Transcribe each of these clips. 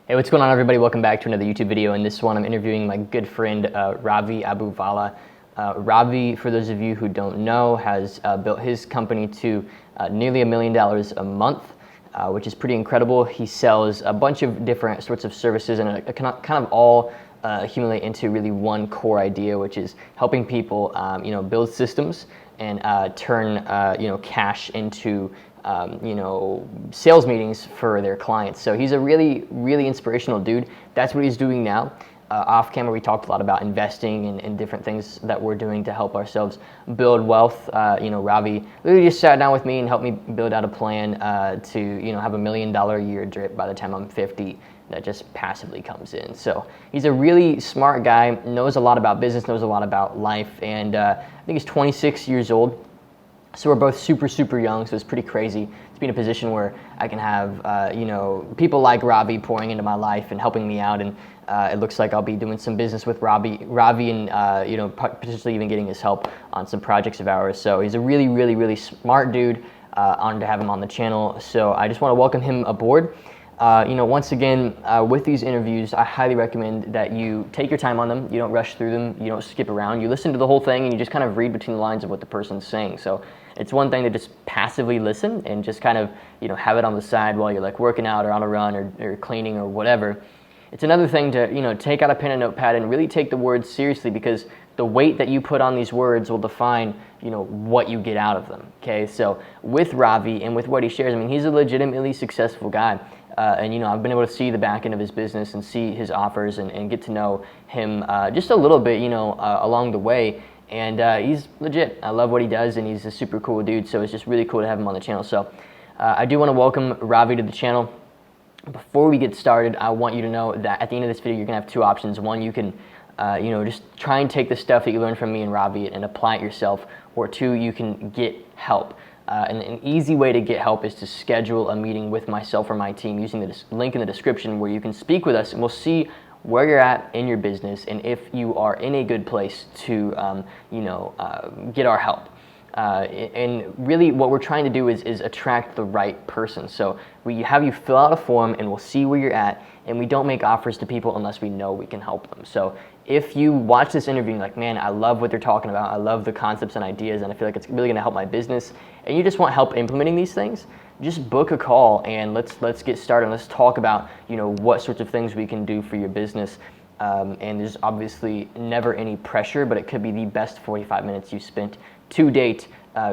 Hey, what's going on, everybody? Welcome back to another YouTube video. In this one, I'm interviewing my good friend, Ravi Abuvala. Ravi, for those of you who don't know, has built his company to nearly $1 million a month, which is pretty incredible. He sells a bunch of different sorts of services, and it kind of all accumulate into really one core idea, which is helping people, build systems and turn, cash into sales meetings for their clients. So he's a really, really inspirational dude. That's what he's doing now. Off camera, we talked a lot about investing and different things that we're doing to help ourselves build wealth. Ravi literally just sat down with me and helped me build out a plan to, have $1 million a year drip by the time I'm 50 that just passively comes in. So he's a really smart guy, knows a lot about business, knows a lot about life, and I think he's 26 years old. So we're both super, super young, so it's pretty crazy to be in a position where I can have, people like Ravi pouring into my life and helping me out, and it looks like I'll be doing some business with Ravi and, potentially even getting his help on some projects of ours. So he's a really, really, really smart dude. Honored to have him on the channel. So I just want to welcome him aboard. Once again, with these interviews, I highly recommend that you take your time on them. You don't rush through them. You don't skip around. You listen to the whole thing and you just kind of read between the lines of what the person's saying. So it's one thing to just passively listen and just kind of, have it on the side while you're like working out or on a run or cleaning or whatever. It's another thing to, take out a pen and notepad and really take the words seriously, because the weight that you put on these words will define, what you get out of them. Okay. So with Ravi and with what he shares, he's a legitimately successful guy. I've been able to see the back end of his business and see his offers and get to know him just a little bit, along the way. And he's legit. I love what he does, and he's a super cool dude. So it's just really cool to have him on the channel. So I do want to welcome Ravi to the channel. Before we get started, I want you to know that at the end of this video, you're going to have two options. One, you can, just try and take the stuff that you learned from me and Ravi and apply it yourself. Or two, you can get help. And an easy way to get help is to schedule a meeting with myself or my team using the link in the description, where you can speak with us and we'll see where you're at in your business and if you are in a good place to, get our help. And really what we're trying to do is attract the right person. So we have you fill out a form and we'll see where you're at, and we don't make offers to people unless we know we can help them. So if you watch this interview and you're like, man, I love what they're talking about, I love the concepts and ideas, and I feel like it's really going to help my business, and you just want help implementing these things, just book a call and let's get started. Let's talk about, what sorts of things we can do for your business. And there's obviously never any pressure, but it could be the best 45 minutes you spent to date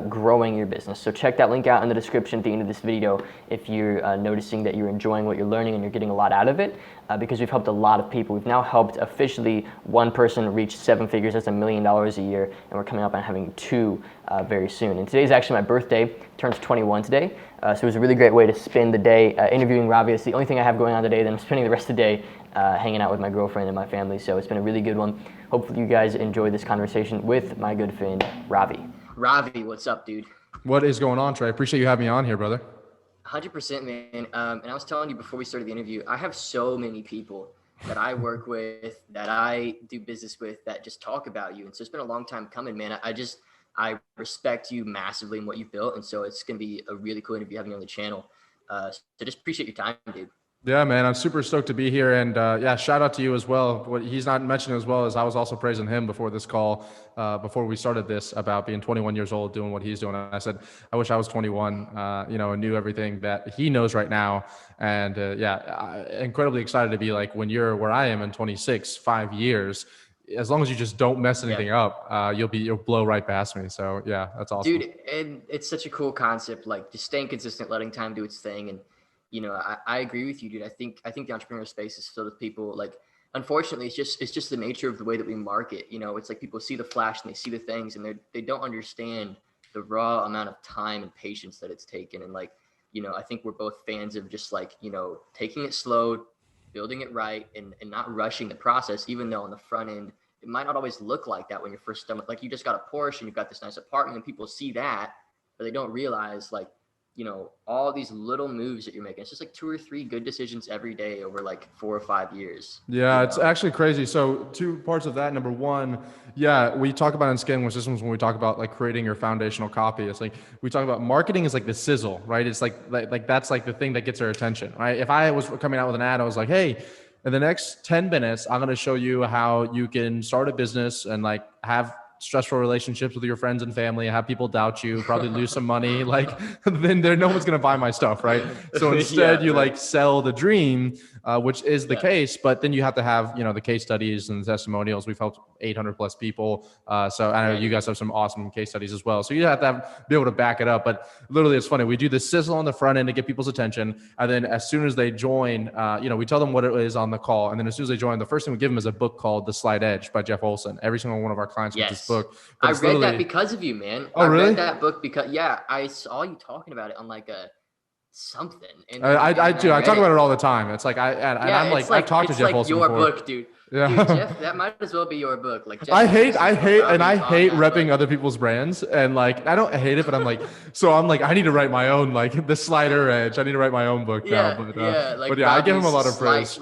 growing your business. So check that link out in the description at the end of this video if you're noticing that you're enjoying what you're learning and you're getting a lot out of it, because we've helped a lot of people. We've now helped officially one person reach 7 figures. That's $1 million a year, and we're coming up on having 2 very soon. And today's actually my birthday. Turns 21 today. So it was a really great way to spend the day interviewing Ravi. It's the only thing I have going on today. Then I'm spending the rest of the day hanging out with my girlfriend and my family. So it's been a really good one. Hopefully you guys enjoy this conversation with my good friend, Ravi. Ravi, what's up, dude? What is going on, Trey? I appreciate you having me on here, brother. 100%, man. And I was telling you before we started the interview, I have so many people that I work with, that I do business with, that just talk about you. And so it's been a long time coming, man. I respect you massively in what you've built. And so it's going to be a really cool interview having you on the channel. So just appreciate your time, dude. Yeah, man, I'm super stoked to be here. And shout out to you as well. What he's not mentioning as well is I was also praising him before this call, before we started this, about being 21 years old, doing what he's doing. And I said, I wish I was 21, and knew everything that he knows right now. And incredibly excited to be like, when you're where I am in 26, 5 years, as long as you just don't mess anything up, you'll blow right past me. So yeah, that's awesome. Dude, and it's such a cool concept, like just staying consistent, letting time do its thing. And I agree with you, dude. I think the entrepreneur space is filled with people, like, unfortunately, it's just the nature of the way that we market. It's like people see the flash and they see the things, and they don't understand the raw amount of time and patience that it's taken. And like, I think we're both fans of just like, taking it slow, building it right, and not rushing the process, even though on the front end, it might not always look like that when you're first done. Like, you just got a Porsche and you've got this nice apartment, and people see that, but they don't realize, like, all these little moves that you're making. It's just like 2 or 3 good decisions every day over like 4 or 5 years. Yeah, it's actually crazy. So two parts of that. Number one, yeah, we talk about in Scaling Systems when we talk about like creating your foundational copy. It's like we talk about marketing is like the sizzle, right? It's like that's like the thing that gets our attention, right? If I was coming out with an ad, I was like, hey, in the next 10 minutes, I'm going to show you how you can start a business and like have stressful relationships with your friends and family, have people doubt you, probably lose some money, like then no one's going to buy my stuff, right? So instead you like sell the dream, which is the case, but then you have to have, the case studies and the testimonials. We've helped 800 plus people. So I know you guys have some awesome case studies as well. So you have to be able to back it up, but literally it's funny. We do the sizzle on the front end to get people's attention. And then as soon as they join, we tell them what it is on the call. And then as soon as they join, the first thing we give them is a book called The Slight Edge by Jeff Olson. Every single one of our clients gets this book. I read that because of you, man. Oh, really? I read that book because, I saw you talking about it on like something. And I do. I talk about it all the time. It's like, I've talked to Jeff Olson before. Your book, dude. Yeah. Dude, Jeff, that might as well be your book. Like, Jeff I hate repping other people's brands, and like I don't hate it, but I'm like, I need to write my own, like the Slider Edge. I need to write my own book now. But I give him a lot of praise.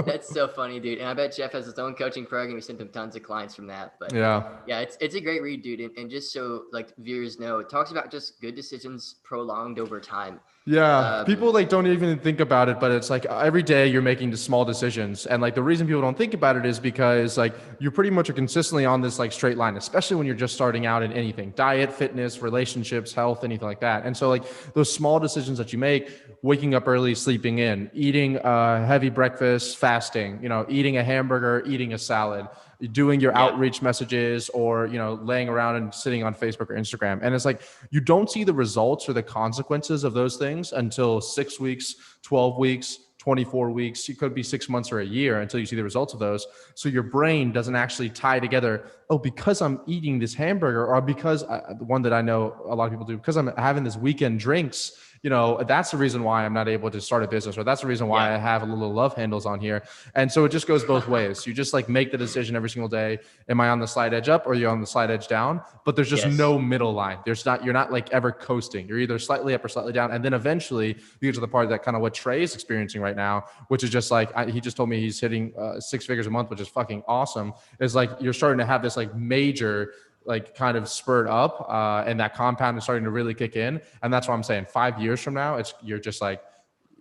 That's so funny, dude. And I bet Jeff has his own coaching program. He sent him tons of clients from that. But it's a great read, dude. And just so like viewers know, it talks about just good decisions prolonged over time. Yeah, people like don't even think about it, but it's like every day you're making the small decisions, and like the reason people don't think about it is because like you pretty much are consistently on this like straight line, especially when you're just starting out in anything, diet, fitness, relationships, health, anything like that. And so like those small decisions that you make, waking up early, sleeping in, eating a heavy breakfast, fasting, eating a hamburger, eating a salad, doing your outreach messages, or laying around and sitting on Facebook or Instagram. And it's like you don't see the results or the consequences of those things until 6 weeks, 12 weeks, 24 weeks. It could be 6 months or a year until you see the results of those. So your brain doesn't actually tie together, oh, because I'm eating this hamburger, or because one that I know a lot of people do, because I'm having this weekend drinks, that's the reason why I'm not able to start a business, or that's the reason why I have a little love handles on here. And so it just goes both ways. You just like make the decision every single day. Am I on the slight edge up, or you're on the slight edge down? But there's just no middle line. You're not like ever coasting. You're either slightly up or slightly down. And then eventually you get to the part that kind of what Trey is experiencing right now, which is just like, he just told me he's hitting 6 figures a month, which is fucking awesome. It's like, you're starting to have this like major like kind of spurred up, and that compound is starting to really kick in. And that's what I'm saying. 5 years from now, you're just like,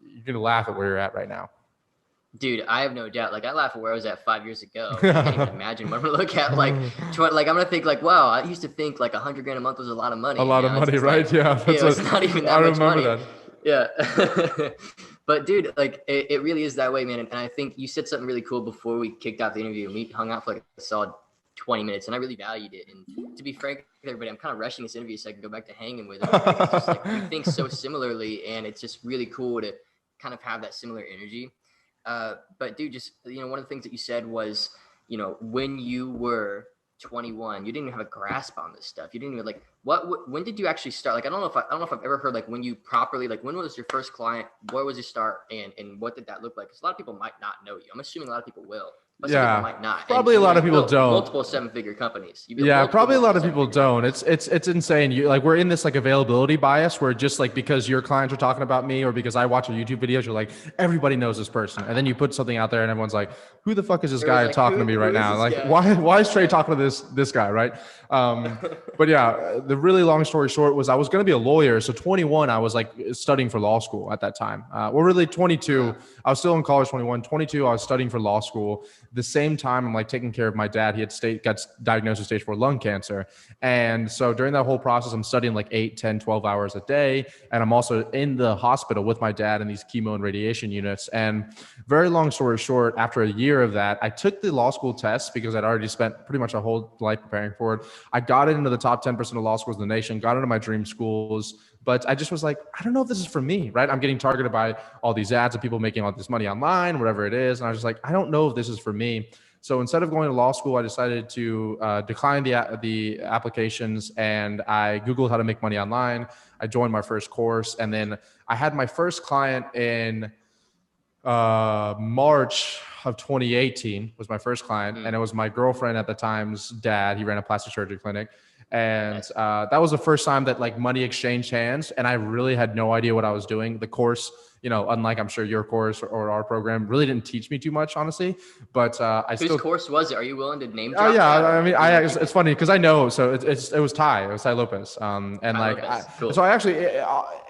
you're going to laugh at where you're at right now. Dude, I have no doubt. Like, I laugh at where I was at 5 years ago. I can't even imagine when I'm going to look at like, I'm going to think like, wow, I used to think like $100,000 a month was a lot of money. A lot of money, right? Like, yeah. It's not even that much money. That. Yeah. But dude, like it really is that way, man. And I think you said something really cool before we kicked off the interview, and we hung out for like a solid 20 minutes, and I really valued it. And to be frank with everybody, I'm kind of rushing this interview so I can go back to hanging with everybody. It's just like we think so similarly, and it's just really cool to kind of have that similar energy. But dude, just one of the things that you said was, when you were 21, you didn't even have a grasp on this stuff. You didn't even like when did you actually start? Like I don't know if I've ever heard like when you properly, like when was your first client, where was your start, and what did that look like? Because a lot of people might not know you. I'm assuming a lot of people will. Yeah, might not. Probably a lot of people don't. Multiple 7-figure companies. Yeah, probably a lot of people don't. It's insane. We're in this like availability bias where just like because your clients are talking about me, or because I watch your YouTube videos, you're like, everybody knows this person, and then you put something out there and everyone's like, who the fuck is this guy talking to me right now? Like, why is Trey talking to this guy, right? But yeah, the really long story short was I was going to be a lawyer. So 21, I was like studying for law school at that time. Really 22. I was still in college. 21, 22. I was studying for law school. The same time, I'm like taking care of my dad. He had got diagnosed with stage 4 lung cancer. And so during that whole process, I'm studying like 8, 10, 12 hours a day. And I'm also in the hospital with my dad in these chemo and radiation units. And very long story short, after a year of that, I took the law school test because I'd already spent pretty much a whole life preparing for it. I got into the top 10% of law schools in the nation, got into my dream schools. But I just was like, I don't know if this is for me, right? I'm getting targeted by all these ads of people making all this money online, whatever it is. And I was just like, I don't know if this is for me. So instead of going to law school, I decided to decline the applications, and I Googled how to make money online. I joined my first course, and then I had my first client in March of 2018 was my first client. And it was my girlfriend at the time's dad. He ran a plastic surgery clinic. And that was the first time that like money exchanged hands, and I really had no idea what I was doing. The course, unlike I'm sure your course or our program, really didn't teach me too much, honestly. But I Whose still. course was it? Are you willing to name Oh drop yeah, that, or I like mean, do you want to keep it's it funny because I know. So it was Ty Lopez, and Ty like Lopez? Cool. so I actually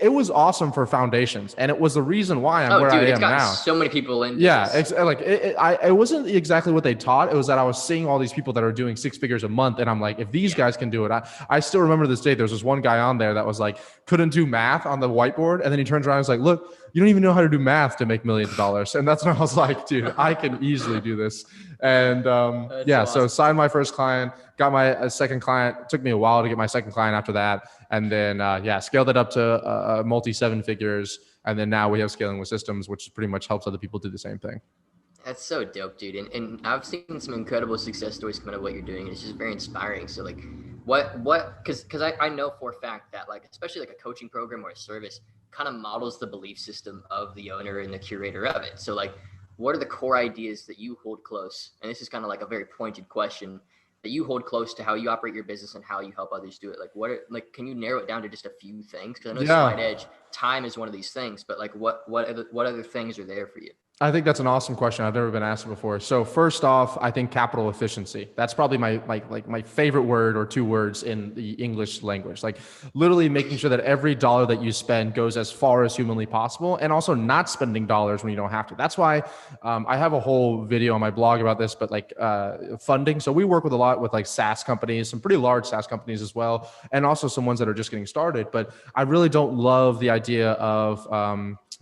it was awesome for foundations, and it was the reason why I'm Oh, where I dude, it's am gotten now. so many people into Yeah, this. it wasn't exactly what they taught. It was that I was seeing all these people that are doing 6 figures a month, and I'm like, if these guys can do it, I still remember this day. There was this one guy on there that was like couldn't do math on the whiteboard, and then he turns around and was like, "Look, you don't even know how to do math to make millions of dollars." And that's when I was like, "Dude, I can easily do this." And That's yeah, so so awesome. signed my first client, got my second client. It took me a while to get my second client after that, and then scaled it up to multi 7 figures. And then now we have scaling with systems, which pretty much helps other people do the same thing. That's so dope, dude. And I've seen some incredible success stories come out of what you're doing, and it's just very inspiring. So like, because I know for a fact that like, especially like a coaching program or a service kind of models the belief system of the owner and the curator of it. So like, what are the core ideas that you hold close? And this is kind of like a very pointed question that you hold close to how you operate your business and how you help others do it. Like, can you narrow it down to just a few things? Because I know Yeah. Slide Edge, time is one of these things, but like, what other things are there for you? I think that's an awesome question. I've never been asked it before. So first off, I think capital efficiency. That's probably my favorite word or two words in the English language. Like literally making sure that every dollar that you spend goes as far as humanly possible, and also not spending dollars when you don't have to. That's why I have a whole video on my blog about this. But like funding. So we work with a lot with like SaaS companies, some pretty large SaaS companies as well, and also some ones that are just getting started. But I really don't love the idea of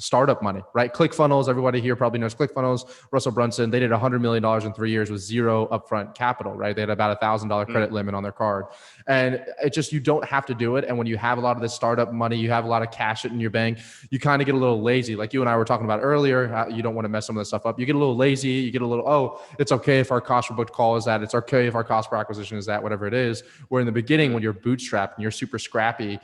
startup money, right? ClickFunnels, everybody here probably knows ClickFunnels. Russell Brunson, they did $100 million in 3 years with zero upfront capital, right? They had about $1,000 credit limit on their card. And it just, you don't have to do it. And when you have a lot of this startup money, you have a lot of cash in your bank, you kind of get a little lazy. Like you and I were talking about earlier, you don't want to mess some of this stuff up. You get a little lazy, you get a little, oh, it's okay if our cost per booked call is that, it's okay if our cost per acquisition is that, whatever it is. Where in the beginning, when you're bootstrapped and you're super scrappy,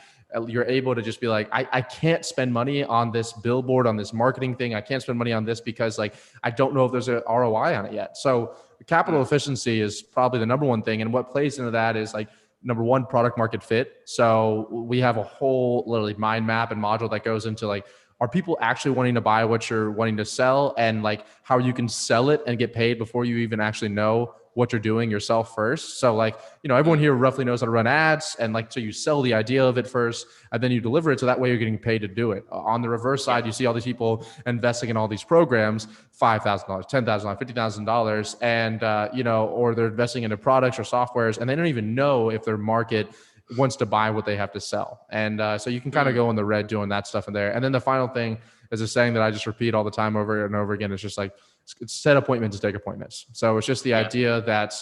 you're able to just be like, I can't spend money on this billboard, on this marketing thing. I can't spend money on this because like, I don't know if there's an ROI on it yet. So capital efficiency is probably the number one thing. And what plays into that is like, number one, product market fit. So we have a whole literally mind map and module that goes into like, are people actually wanting to buy what you're wanting to sell, and like how you can sell it and get paid before you even actually know what you're doing yourself first. So like, everyone here roughly knows how to run ads, and like, so you sell the idea of it first and then you deliver it. So that way you're getting paid to do it. On the reverse side, you see all these people investing in all these programs, $5,000, $10,000, $50,000. And, or they're investing into products or softwares, and they don't even know if their market wants to buy what they have to sell. And so you can kind of go in the red doing that stuff in there. And then the final thing is a saying that I just repeat all the time over and over again. It's just like, it's set appointments to take appointments. So it's just the idea that,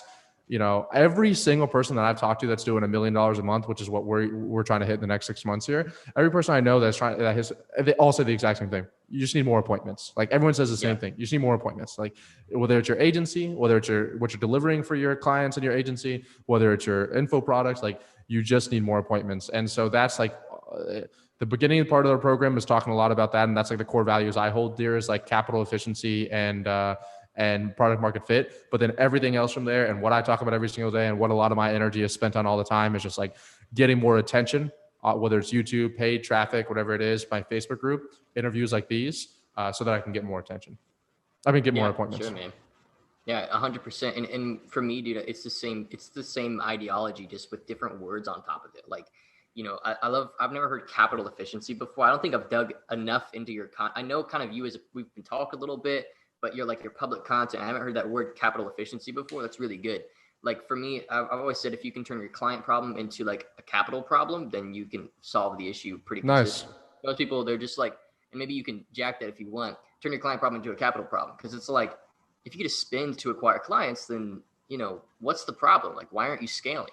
every single person that I've talked to that's doing $1 million a month, which is what we're trying to hit in the next 6 months here. Every person I know they all say the exact same thing. You just need more appointments. Like everyone says the same thing. You just need more appointments. Like whether it's your agency, whether it's what you're delivering for your clients and your agency, whether it's your info products, like you just need more appointments. And so that's like the beginning part of the program is talking a lot about that. And that's like the core values I hold dear is like capital efficiency and product market fit. But then everything else from there, and what I talk about every single day and what a lot of my energy is spent on all the time, is just like getting more attention, whether it's YouTube, paid traffic, whatever it is, my Facebook group, interviews like these, so that I can get more attention. Get more appointments. Sure, man. Yeah, 100%. And for me, dude, it's the same ideology, just with different words on top of it. Like, I've never heard capital efficiency before. I don't think I've dug enough into your I know kind of you as we've been talking a little bit, but you're like your public content. I haven't heard that word capital efficiency before. That's really good. Like for me, I've always said, if you can turn your client problem into like a capital problem, then you can solve the issue pretty consistently. Most people, they're just like, and maybe you can jack that if you want, turn your client problem into a capital problem. Cause it's like, if you get to spend to acquire clients, then, what's the problem? Like, why aren't you scaling?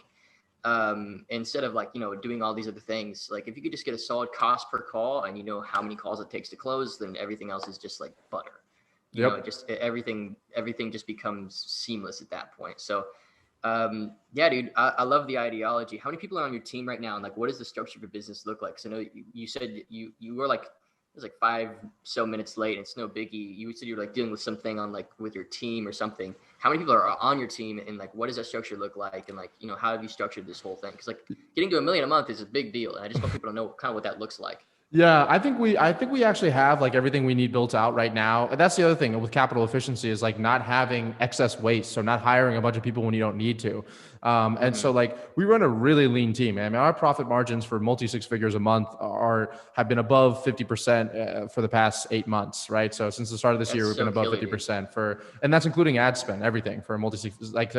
Instead of like, doing all these other things, like if you could just get a solid cost per call and you know how many calls it takes to close, then everything else is just like butter. Everything just becomes seamless at that point. So, yeah, dude, I love the ideology. How many people are on your team right now? And like, what does the structure of your business look like? So I know you said you were like was like 5 minutes late. And it's no biggie. You said you were like dealing with something on like with your team or something. How many people are on your team, and like what does that structure look like, and like how have you structured this whole thing? Because like getting to $1 million a month is a big deal, and I just want people to know kind of what that looks like. Yeah, I think we actually have like everything we need built out right now. And that's the other thing with capital efficiency is like not having excess waste, so not hiring a bunch of people when you don't need to. And so like we run a really lean team. I mean, our profit margins for multi six figures a month have been above 50% for the past 8 months, right? So since the start of this That's year, we've been so above killer, dude. 50% and that's including ad spend, everything for multi six. Like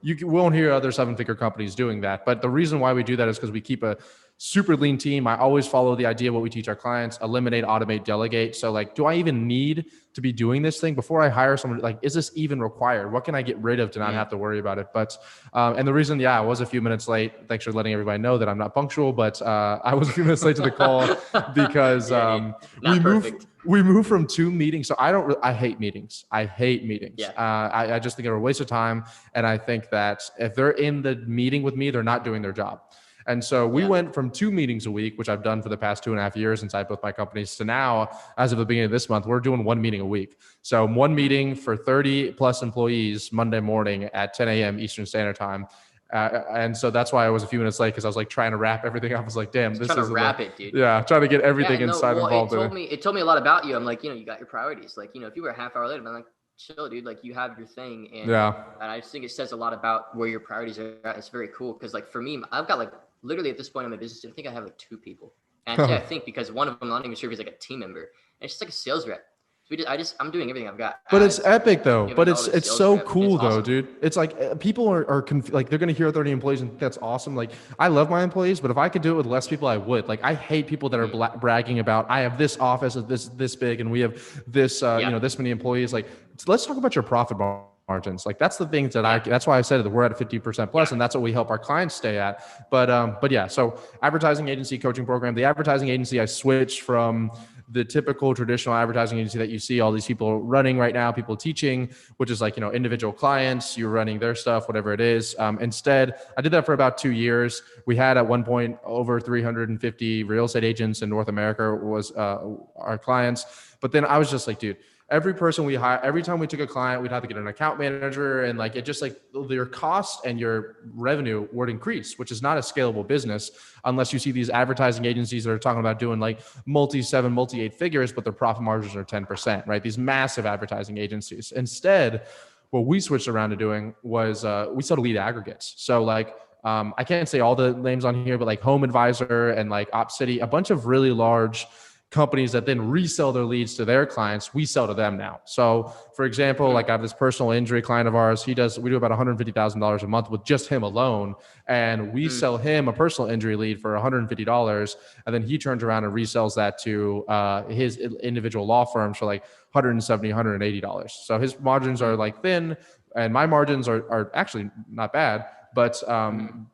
you won't hear other 7 figure companies doing that. But the reason why we do that is because we keep a super lean team. I always follow the idea of what we teach our clients: eliminate, automate, delegate. So like, do I even need to be doing this thing before I hire someone? Like, is this even required? What can I get rid of to not have to worry about it? But and the reason, I was a few minutes late. Thanks for letting everybody know that I'm not punctual, but I was a few minutes late to the call because Yeah, dude. we Not move perfect. we move from 2 meetings. So I hate meetings. I hate meetings. Yeah. I just think they're a waste of time. And I think that if they're in the meeting with me, they're not doing their job. And so we Yeah. went from 2 meetings a week, which I've done for the past 2.5 years since I built my companies, to now, as of the beginning of this month, we're doing 1 meeting a week. So 1 meeting for 30 plus employees Monday morning at 10 a.m. Eastern Standard Time. And so that's why I was a few minutes late, because I was like trying to wrap everything up. I was like, damn, Just this trying to isn't the, wrap it, dude. trying to get Yeah, everything no, inside well, involved in it. it told me a lot about you. I'm like, you got your priorities. Like, if you were a half hour late, I'm like, chill, dude. Like, you have your thing, Yeah. and I just think it says a lot about where your priorities are at. It's very cool because, like, for me, I've got like literally at this point in my business, I think I have like 2 people, and I say I think because one of them, I'm not even sure if he's like a team member, and it's just like a sales rep. So I'm doing everything. I've got But it's ads, epic though. But giving all it's this it's sales so rep. It's cool though, awesome. dude. It's like people are like they're gonna hear 30 employees and think that's awesome. Like I love my employees, but if I could do it with less people, I would. Like I hate people that are bragging about I have this office of this big and we have this Yeah, this many employees. Like let's talk about your profit margins. Like that's the things that yeah, that's why I said that we're at 50% plus, yeah. and that's what we help our clients stay at. But yeah, so advertising agency coaching program. The advertising agency I switched from the typical traditional advertising agency that you see all these people running right now, people teaching, which is like, individual clients, you're running their stuff, whatever it is. Instead, I did that for about 2 years. We had at one point over 350 real estate agents in North America was our clients. But then I was just like, dude, every person we hire, every time we took a client, we'd have to get an account manager, and like it just like your cost and your revenue would increase, which is not a scalable business unless you see these advertising agencies that are talking about doing like multi-7, multi-8 figures, but their profit margins are 10%, right? These massive advertising agencies. Instead, what we switched around to doing was we sell lead aggregates. So like I can't say all the names on here, but like Home Advisor and like OpCity, a bunch of really large companies that then resell their leads to their clients, we sell to them now. So for example, like I have this personal injury client of ours. We do about $150,000 a month with just him alone. And we sell him a personal injury lead for $150. And then he turns around and resells that to his individual law firms for like $170, $180. So his margins are like thin, and my margins are actually not bad. But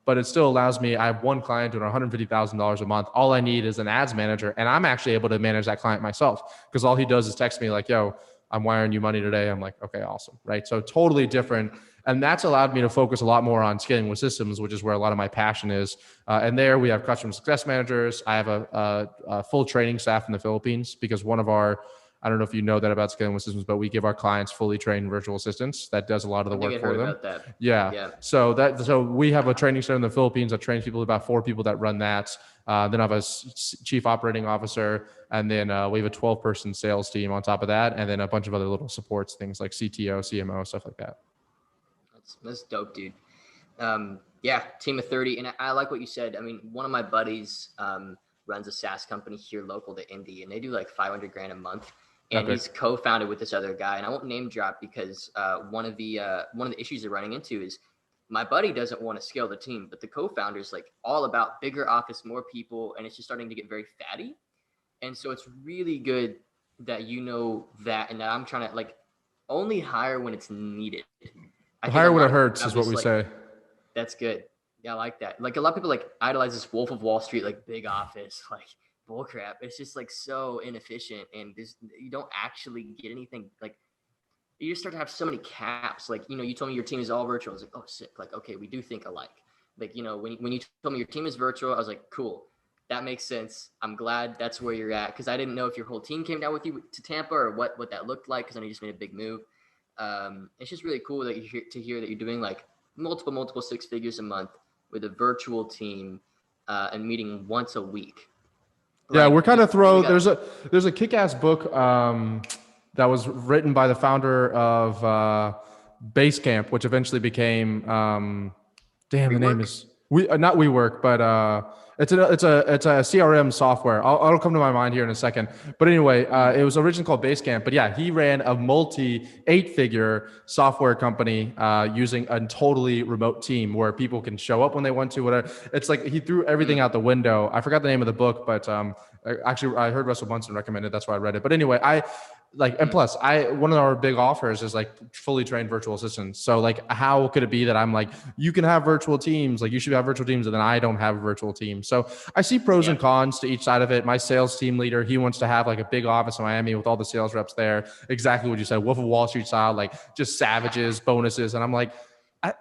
it still allows me. I have one client doing $150,000 a month. All I need is an ads manager, and I'm actually able to manage that client myself, because all he does is text me like, "Yo, I'm wiring you money today." I'm like, "Okay, awesome." Right? So totally different, and that's allowed me to focus a lot more on scaling with systems, which is where a lot of my passion is. And there we have customer success managers. I have a full training staff in the Philippines, because one of our, I don't know if you know that about scaling with systems, but we give our clients fully trained virtual assistants that does a lot of the I think work I for heard them. about that. Yeah. Yeah. So we have a training center in the Philippines that trains people, about 4 people that run that. Then I have a chief operating officer, and then we have a 12-person sales team on top of that, and then a bunch of other little supports, things like CTO, CMO, stuff like that. That's dope, dude. Yeah, team of 30. And I like what you said. I mean, one of my buddies runs a SaaS company here local to Indy, and they do like 500 grand a month. And Epic. he's co-founded with this other guy. And I won't name drop because one of the issues they're running into is my buddy doesn't want to scale the team, but the co-founder's like all about bigger office, more people, and it's just starting to get very fatty. And so it's really good that you know that, and that I'm trying to like only hire when it's needed. I think a Hire when lot it of people hurts have is what this we like, say. that's good. Yeah, I like that. Like a lot of people like idolize this Wolf of Wall Street, like big office, like bullcrap. It's just like so inefficient, and this you don't actually get anything. Like you just start to have so many caps. Like you told me your team is all virtual. I was like, oh sick. Like okay, we do think alike. Like when you told me your team is virtual, I was like, cool. that makes sense. I'm glad that's where you're at, because I didn't know if your whole team came down with you to Tampa or what that looked like, because I know you just made a big move. It's just really cool that to hear that you're doing like multiple six figures a month with a virtual team and meeting once a week. Yeah, Like, we're kind of we throw. got There's a kick-ass book that was written by the founder of Basecamp, which eventually became damn, the name rework. is we not WeWork, but it's a CRM software. I'll come to my mind here in a second. But anyway, it was originally called Basecamp. But yeah, he ran a multi 8-figure software company using a totally remote team where people can show up when they want to. Whatever. It's like he threw everything out the window. I forgot the name of the book, but actually I heard Russell Brunson recommend it. That's why I read it. But anyway, and plus one of our big offers is like fully trained virtual assistants. So like, how could it be that I'm like, you can have virtual teams, like you should have virtual teams, and then I don't have a virtual team? So I see pros and cons to each side of it. My sales team leader, he wants to have like a big office in Miami with all the sales reps there. Exactly what you said, Wolf of Wall Street style, like just savages, bonuses. And I'm like,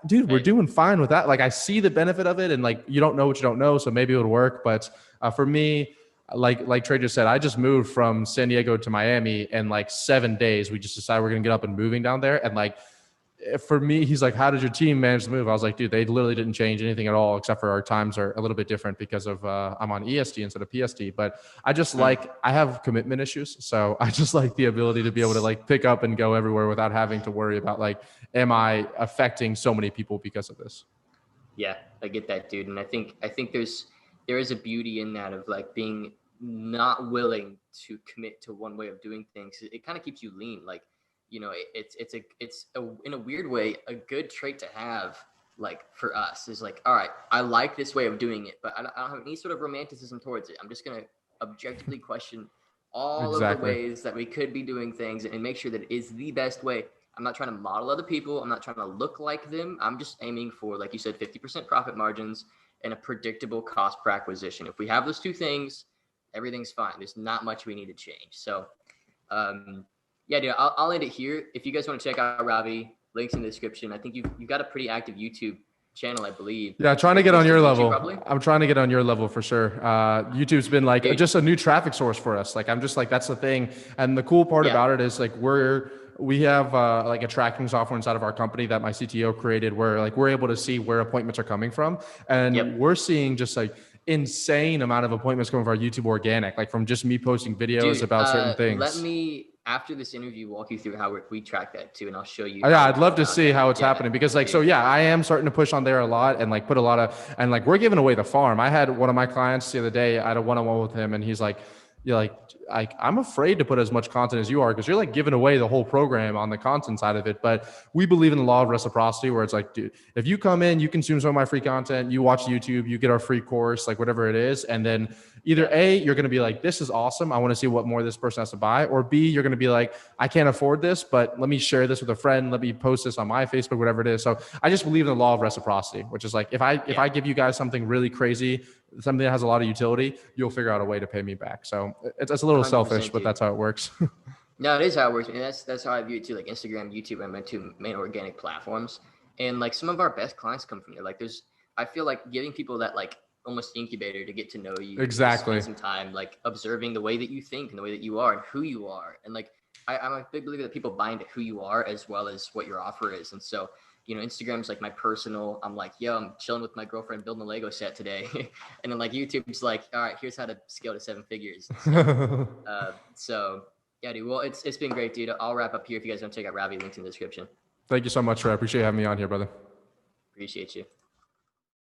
dude, we're doing fine with that. Like, I see the benefit of it, and like, you don't know what you don't know, so maybe it would work. But for me, like Trey just said, I just moved from San Diego to Miami in like 7 days. We just decided we're gonna get up and moving down there. And like, for me, he's like, how did your team manage the move? I was like, dude, they literally didn't change anything at all, except for our times are a little bit different because of I'm on EST instead of PST. But I just like, I have commitment issues, so I just like the ability to be able to like pick up and go everywhere without having to worry about like, am I affecting so many people because of this? Yeah, I get that, dude. And I think there is a beauty in that, of like being not willing to commit to one way of doing things. It kind of keeps you lean. Like, it's in a weird way a good trait to have. Like, for us, is like, all right, I like this way of doing it, but I don't have any sort of romanticism towards it. I'm just gonna objectively question all of the Exactly. ways that we could be doing things and make sure that it is the best way. I'm not trying to model other people. I'm not trying to look like them. I'm just aiming for, like you said, 50% profit margins and a predictable cost per acquisition. If we have those two things, everything's fine. There's not much we need to change. So, yeah, dude, I'll end it here. If you guys want to check out Ravi, links in the description. I think you've got a pretty active YouTube channel, I believe. Yeah, trying to Pretty get close on to your YouTube, level. probably. I'm trying to get on your level for sure. YouTube's been like Dude, just a new traffic source for us. Like, I'm just like, that's the thing. And the cool part yeah. about it is like we have like a tracking software inside of our company that my CTO created, where like we're able to see where appointments are coming from, and Yep. we're seeing just like insane amount of appointments coming from our YouTube organic, like from just me posting videos Dude, about certain let things. me, after this interview, walk you through how we track that too, and I'll show you Yeah, how I'd we go love to about see that. how it's Yeah, happening, because like, so dude. yeah, I am starting to push on there a lot and like put a lot of, and like we're giving away the farm. I had one of my clients the other day, I had a one-on-one with him, and he's like, you're like, I'm afraid to put as much content as you are, because you're like giving away the whole program on the content side of it. But we believe in the law of reciprocity, where it's like, dude, if you come in, you consume some of my free content, you watch YouTube, you get our free course, like whatever it is, and then either A, you're going to be like, this is awesome, I want to see what more this person has to buy, or B, you're going to be like, I can't afford this, but let me share this with a friend, let me post this on my Facebook, whatever it is. So I just believe in the law of reciprocity, which is like, if I give you guys something really crazy, something that has a lot of utility, you'll figure out a way to pay me back. So it's a little selfish, 100%, but dude. that's how it works. No, it is how it works, and that's how I view it too. Like Instagram, YouTube are my two main organic platforms, and like some of our best clients come from there. Like I feel like giving people that like almost incubator to get to know you and just spend Exactly. some time like observing the way that you think and the way that you are and who you are, and like I'm a big believer that people buy into who you are as well as what your offer is, and so. Instagram's like my personal. I'm like, yo, I'm chilling with my girlfriend building a Lego set today, and then like YouTube's like, all right, here's how to scale to 7 figures. So yeah, dude. Well, it's been great, dude. I'll wrap up here. If you guys want to check out Ravi, links in the description. Thank you so much, Trey. I appreciate you having me on here, brother. Appreciate you.